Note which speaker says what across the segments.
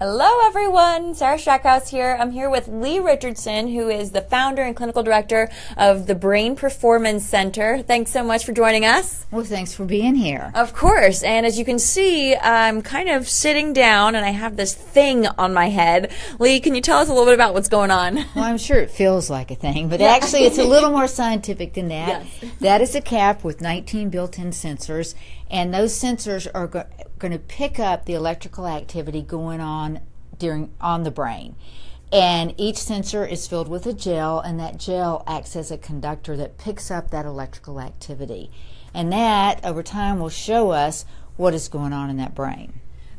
Speaker 1: Hello everyone, Sarah Stackhouse here. I'm here with Leigh Richardson, who is the founder and clinical director of the Brain Performance Center. Thanks so much for joining us.
Speaker 2: Well, thanks for being here.
Speaker 1: Of course, and as you can see, I'm kind of sitting down and I have this thing on my head. Leigh, can you tell us a little bit about what's going on?
Speaker 2: Well, I'm sure it feels like a thing, but actually it's a little more scientific than that.
Speaker 1: Yes.
Speaker 2: That is a cap with 19 built-in sensors, and those sensors are going to pick up the electrical activity going on on the brain. And each sensor is filled with a gel, and that gel acts as a conductor that picks up that electrical activity. And that, over time, will show us what is going on in that brain.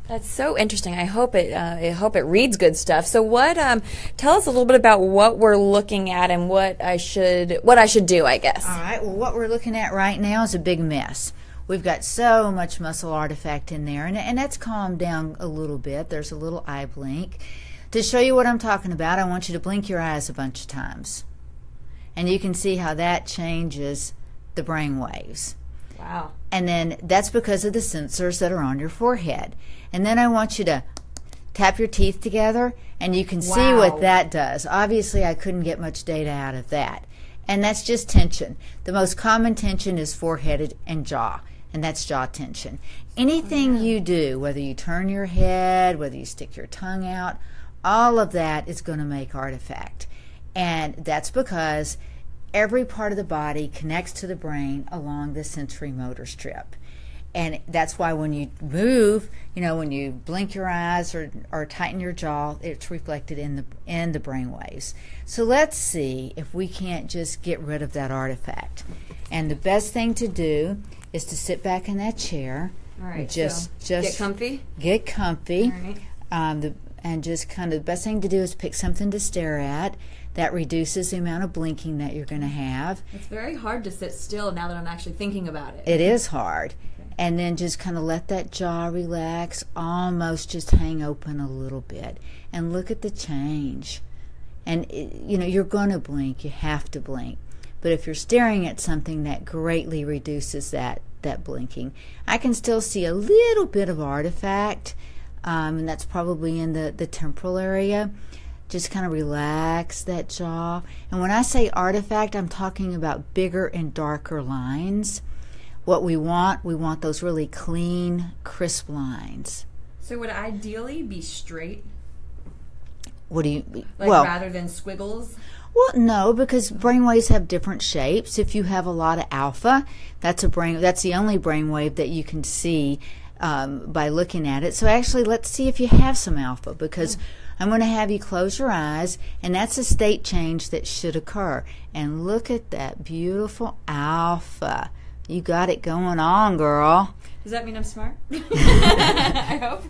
Speaker 1: That's so interesting. I hope it reads good stuff. So tell us a little bit about what we're looking at and what I should do, I guess.
Speaker 2: All right. Well, what we're looking at right now is a big mess. We've got so much muscle artifact in there, and that's calmed down a little bit. There's a little eye blink. To show you what I'm talking about, I want you to blink your eyes a bunch of times. And you can see how that changes the brain waves.
Speaker 1: Wow.
Speaker 2: And then that's because of the sensors that are on your forehead. And then I want you to tap your teeth together, and you can see what that does. Obviously, I couldn't get much data out of that. And that's just tension. The most common tension is forehead and jaw. And that's jaw tension. Anything you do, whether you turn your head, whether you stick your tongue out, all of that is going to make artifact. And that's because every part of the body connects to the brain along the sensory motor strip. And that's why when you move, when you blink your eyes or tighten your jaw, it's reflected in the brain waves. So let's see if we can't just get rid of that artifact. And the best thing to do is to sit back in that chair.
Speaker 1: All right.
Speaker 2: Just
Speaker 1: get comfy.
Speaker 2: Get comfy.
Speaker 1: All right.
Speaker 2: And just kind of the best thing to do is pick something to stare at. That reduces the amount of blinking that you're going to have.
Speaker 1: It's very hard to sit still now that I'm actually thinking about it.
Speaker 2: It is hard. Okay. And then just kind of let that jaw relax, almost just hang open a little bit. And look at the change. And, you're going to blink. You have to blink. But if you're staring at something, that greatly reduces that blinking. I can still see a little bit of artifact, and that's probably in the temporal area. Just kind of relax that jaw. And when I say artifact, I'm talking about bigger and darker lines. What we want those really clean, crisp lines.
Speaker 1: So would it ideally be straight?
Speaker 2: What do you
Speaker 1: rather than squiggles?
Speaker 2: Well, no, because brainwaves have different shapes. If you have a lot of alpha, that's the only brainwave that you can see by looking at it. So actually, let's see if you have some alpha, because I'm going to have you close your eyes, and that's a state change that should occur. And look at that beautiful alpha. You got it going on, girl.
Speaker 1: Does that mean I'm smart? I hope.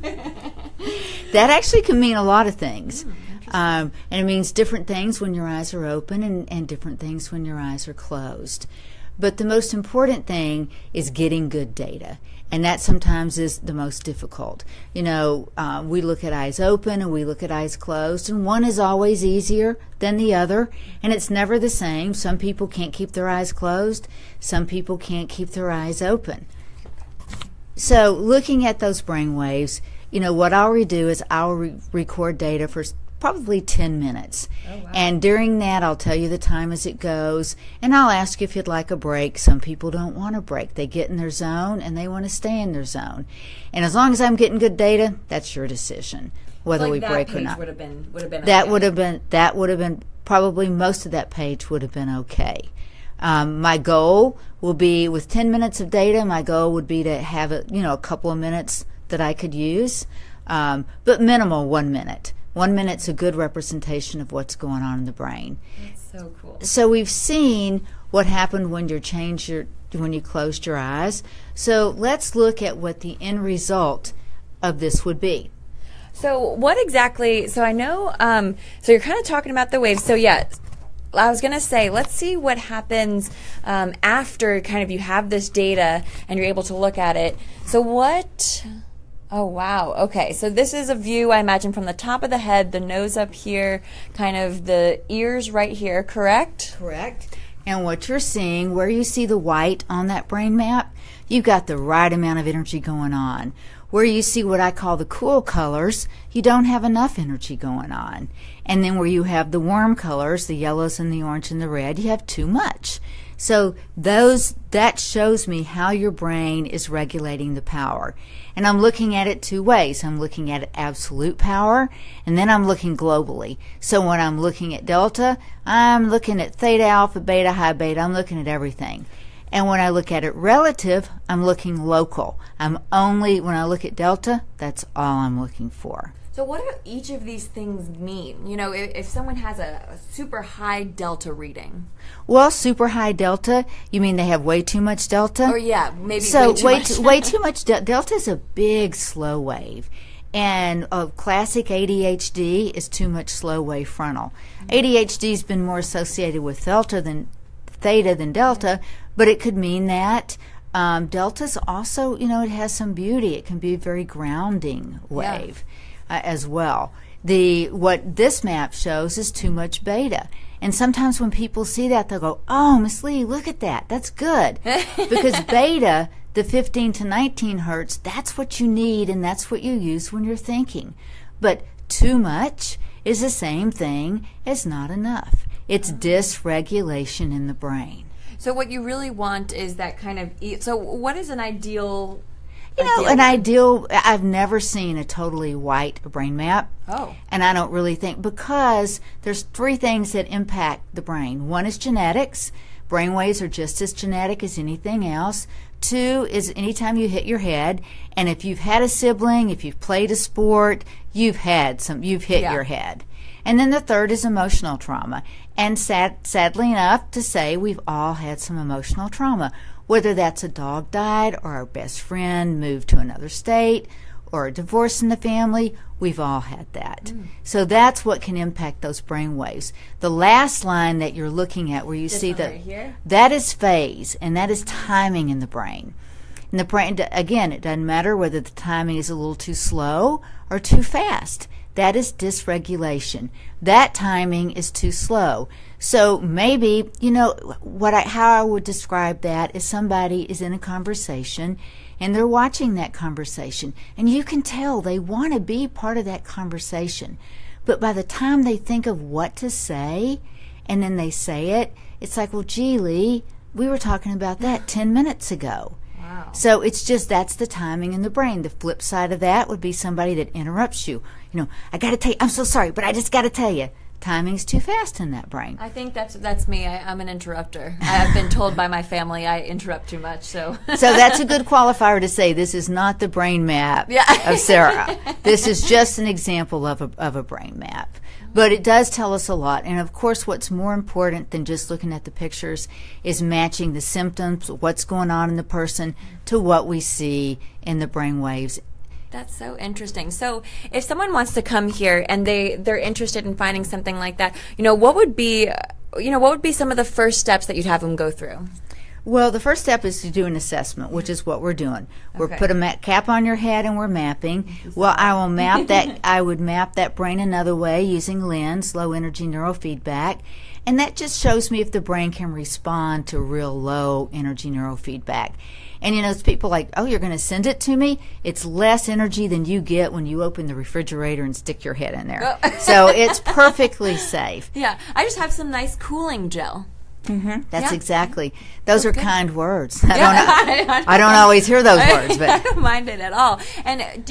Speaker 2: That actually can mean a lot of things. And it means different things when your eyes are open and different things when your eyes are closed. But the most important thing is getting good data. And that sometimes is the most difficult. We look at eyes open and we look at eyes closed, and one is always easier than the other, and it's never the same. Some people can't keep their eyes closed. Some people can't keep their eyes open. So looking at those brain waves, what I'll redo is I'll record data for probably 10 minutes. Oh, wow. And during that, I'll tell you the time as it goes, and I'll ask you if you'd like a break. Some people don't want a break. They get in their zone, and they want to stay in their zone. And as long as I'm getting good data, that's your decision, whether we break or not.
Speaker 1: Would have been
Speaker 2: that okay. would have been probably most of that page would have been okay. My goal will be, with 10 minutes of data, my goal would be to have a couple of minutes that I could use, but minimal 1 minute. 1 minute's a good representation of what's going on in the brain.
Speaker 1: That's so cool.
Speaker 2: So we've seen what happened when when you closed your eyes. So let's look at what the end result of this would be.
Speaker 1: So what exactly? So I know. So you're kind of talking about the waves. So yeah. I was going to say, let's see what happens after kind of you have this data and you're able to look at it. So what? Oh, wow. Okay, so this is a view, I imagine, from the top of the head, the nose up here, kind of the ears right here, correct?
Speaker 2: Correct. And what you're seeing, where you see the white on that brain map, you've got the right amount of energy going on. Where you see what I call the cool colors, you don't have enough energy going on. And then where you have the warm colors, the yellows and the orange and the red, you have too much. So that shows me how your brain is regulating the power. And I'm looking at it two ways. I'm looking at absolute power, and then I'm looking globally. So when I'm looking at delta, I'm looking at theta, alpha, beta, high beta. I'm looking at everything. And when I look at it relative, I'm looking local. When I look at delta, that's all I'm looking for.
Speaker 1: So what do each of these things mean? You know, if someone has a super high delta reading.
Speaker 2: Well, super high delta, you mean they have way too much delta?
Speaker 1: Or yeah, maybe
Speaker 2: so
Speaker 1: way
Speaker 2: too much. Delta is a big slow wave. And classic ADHD is too much slow wave frontal. ADHD has been more associated with theta than delta, but it could mean that. Delta's also, it has some beauty. It can be a very grounding wave. As well. What this map shows is too much beta. And sometimes when people see that, they'll go, oh, Miss Leigh, look at that. That's good. Because beta, the 15 to 19 hertz, that's what you need and that's what you use when you're thinking. But too much is the same thing as not enough. It's dysregulation in the brain.
Speaker 1: So what you really want is that kind of... So what is an ideal...
Speaker 2: I've never seen a totally white brain map.
Speaker 1: Oh.
Speaker 2: And I don't really think, because there's three things that impact the brain. One is genetics. Brain waves are just as genetic as anything else. Two is anytime you hit your head, and if you've had a sibling, if you've played a sport, you've hit your head. And then the third is emotional trauma. And sadly enough to say, we've all had some emotional trauma. Whether that's a dog died or our best friend moved to another state or a divorce in the family, we've all had that. So that's what can impact those brain waves. The last line that you're looking at where you see that is phase, and that is timing in the brain. And the brain, again, it doesn't matter whether the timing is a little too slow or too fast. That is dysregulation. That timing is too slow. So maybe, how I would describe that is somebody is in a conversation and they're watching that conversation, and you can tell they want to be part of that conversation. But by the time they think of what to say and then they say it, it's like, well, gee, Leigh, we were talking about that 10 minutes ago.
Speaker 1: Wow.
Speaker 2: So it's just, that's the timing in the brain. The flip side of that would be somebody that interrupts you. I got to tell you, I'm so sorry, but I just got to tell you, timing's too fast in that brain.
Speaker 1: I think that's me. I'm an interrupter. I've been told by my family I interrupt too much. So
Speaker 2: that's a good qualifier to say this is not the brain map of Sarah. This is just an example of a brain map. But it does tell us a lot. And of course, what's more important than just looking at the pictures is matching the symptoms, what's going on in the person, to what we see in the brain waves.
Speaker 1: That's so interesting. So if someone wants to come here and they're interested in finding something like that, what would be some of the first steps that you'd have them go through?
Speaker 2: Well, the first step is to do an assessment, which is what we're doing. We're put a cap on your head and we're mapping. Well, I would map that brain another way using LENS, low energy neurofeedback. And that just shows me if the brain can respond to real low energy neurofeedback. And it's people like, oh, you're going to send it to me? It's less energy than you get when you open the refrigerator and stick your head in there. Oh. So it's perfectly safe.
Speaker 1: Yeah, I just have some nice cooling gel.
Speaker 2: Mm-hmm. That's exactly. Those are kind words. I don't always hear those words, but
Speaker 1: I don't mind it at all. And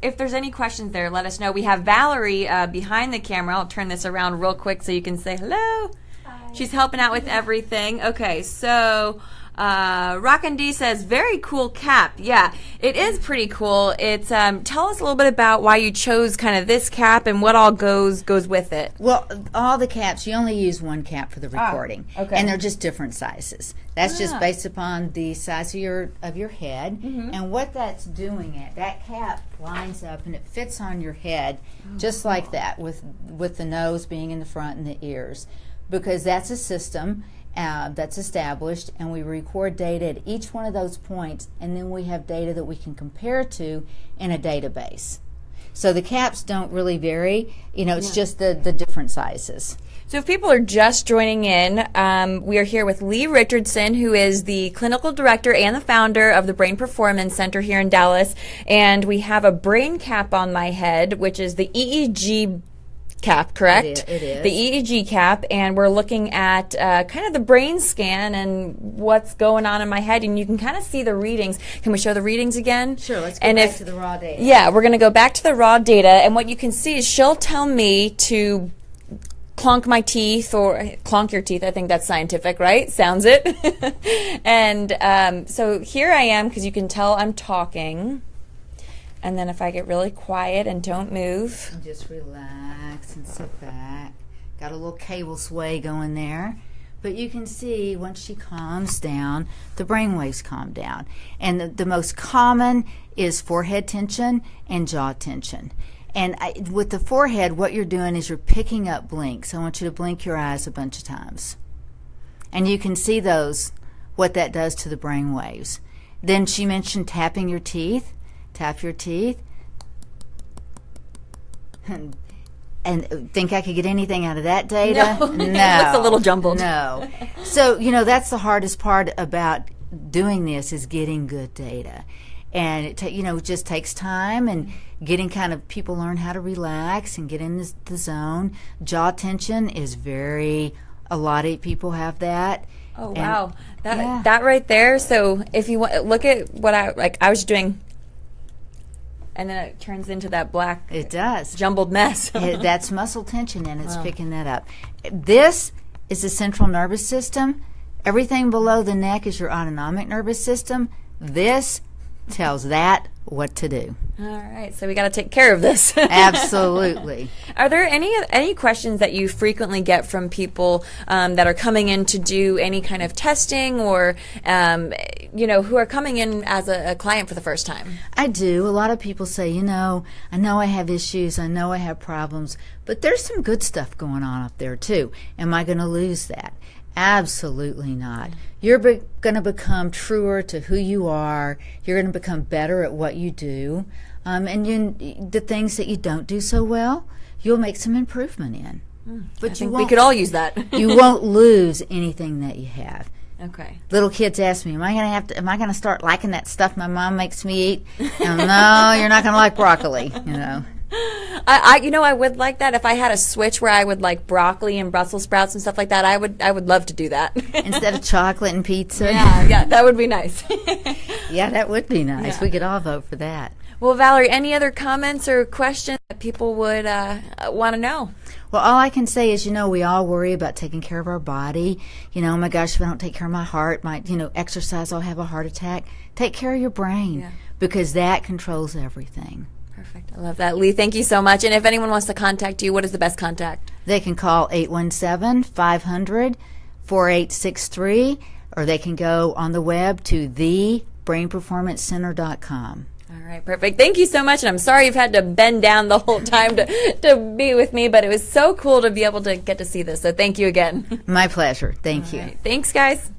Speaker 1: if there's any questions there, let us know. We have Valerie behind the camera. I'll turn this around real quick so you can say hello. Hi. She's helping out with everything. Okay, so Rockin' D says, very cool cap. Yeah, it is pretty cool. It's tell us a little bit about why you chose kind of this cap and what all goes with it.
Speaker 2: Well, all the caps, you only use one cap for the recording.
Speaker 1: Okay.
Speaker 2: And they're just different sizes. That's just based upon the size of your head. Mm-hmm. And what that's doing, that cap lines up and it fits on your head just like that, with the nose being in the front and the ears, because that's a system that's established, and we record data at each one of those points, and then we have data that we can compare to in a database. So the caps don't really vary, it's just the different sizes.
Speaker 1: So if people are just joining in, we are here with Leigh Richardson, who is the clinical director and the founder of the Brain Performance Center here in Dallas. And we have a brain cap on my head, which is the EEG cap, correct?
Speaker 2: It is.
Speaker 1: The EEG cap, and we're looking at kind of the brain scan and what's going on in my head, and you can kind of see the readings. Can we show the readings again?
Speaker 2: Sure, let's go back to the raw data.
Speaker 1: Yeah, we're going to go back to the raw data, and what you can see is she'll tell me to clonk my teeth or clonk your teeth. I think that's scientific, right? Sounds it. And so here I am, because you can tell I'm talking. And then if I get really quiet and don't move.
Speaker 2: And just relax and sit back. Got a little cable sway going there. But you can see once she calms down, the brain waves calm down. And the most common is forehead tension and jaw tension. And with the forehead, what you're doing is you're picking up blinks. I want you to blink your eyes a bunch of times. And you can see what that does to the brain waves. Then she mentioned tapping your teeth. Tap your teeth. And think I could get anything out of that data?
Speaker 1: No. It looks a little jumbled.
Speaker 2: No. So, that's the hardest part about doing this is getting good data. And it just takes time and getting people learn how to relax and get in the zone. Jaw tension is a lot of people have that.
Speaker 1: Oh, wow. That right there. So if you look at what I was doing, and then it turns into that black,
Speaker 2: it does,
Speaker 1: jumbled mess.
Speaker 2: That's muscle tension, and it's picking that up. This is the central nervous system. Everything below the neck is your autonomic nervous system. This tells that what to do.
Speaker 1: All right, so we got to take care of this.
Speaker 2: Absolutely.
Speaker 1: Are there any questions that you frequently get from people that are coming in to do any kind of testing, or who are coming in as a client for the first time?
Speaker 2: I do. A lot of people say, I know I have issues, I know I have problems, but there's some good stuff going on up there too. Am I going to lose that? Absolutely not. You're going to become truer to who you are. You're going to become better at what you do. And the things that you don't do so well, you'll make some improvement in.
Speaker 1: But we could all use that.
Speaker 2: You won't lose anything that you have.
Speaker 1: Okay.
Speaker 2: Little kids ask me, am I going to start liking that stuff my mom makes me eat? No, you're not going to like broccoli,
Speaker 1: I would like that if I had a switch where I would like broccoli and Brussels sprouts and stuff like that. I would love to do that
Speaker 2: instead of chocolate and pizza.
Speaker 1: Yeah, that would be nice.
Speaker 2: Yeah, that would be nice.
Speaker 1: Yeah.
Speaker 2: We could all vote for that.
Speaker 1: Well, Valerie, any other comments or questions that people would want to know?
Speaker 2: Well, all I can say is, we all worry about taking care of our body. Oh my gosh, if I don't take care of my heart, exercise, I'll have a heart attack. Take care of your brain, because that controls everything.
Speaker 1: Perfect. I love that. Leigh, thank you so much. And if anyone wants to contact you, what is the best contact?
Speaker 2: They can call 817-500-4863, or they can go on the web to thebrainperformancecenter.com.
Speaker 1: All right, perfect. Thank you so much. And I'm sorry you've had to bend down the whole time to be with me, but it was so cool to be able to get to see this. So thank you again.
Speaker 2: My pleasure. Thank you.
Speaker 1: Right. Thanks, guys.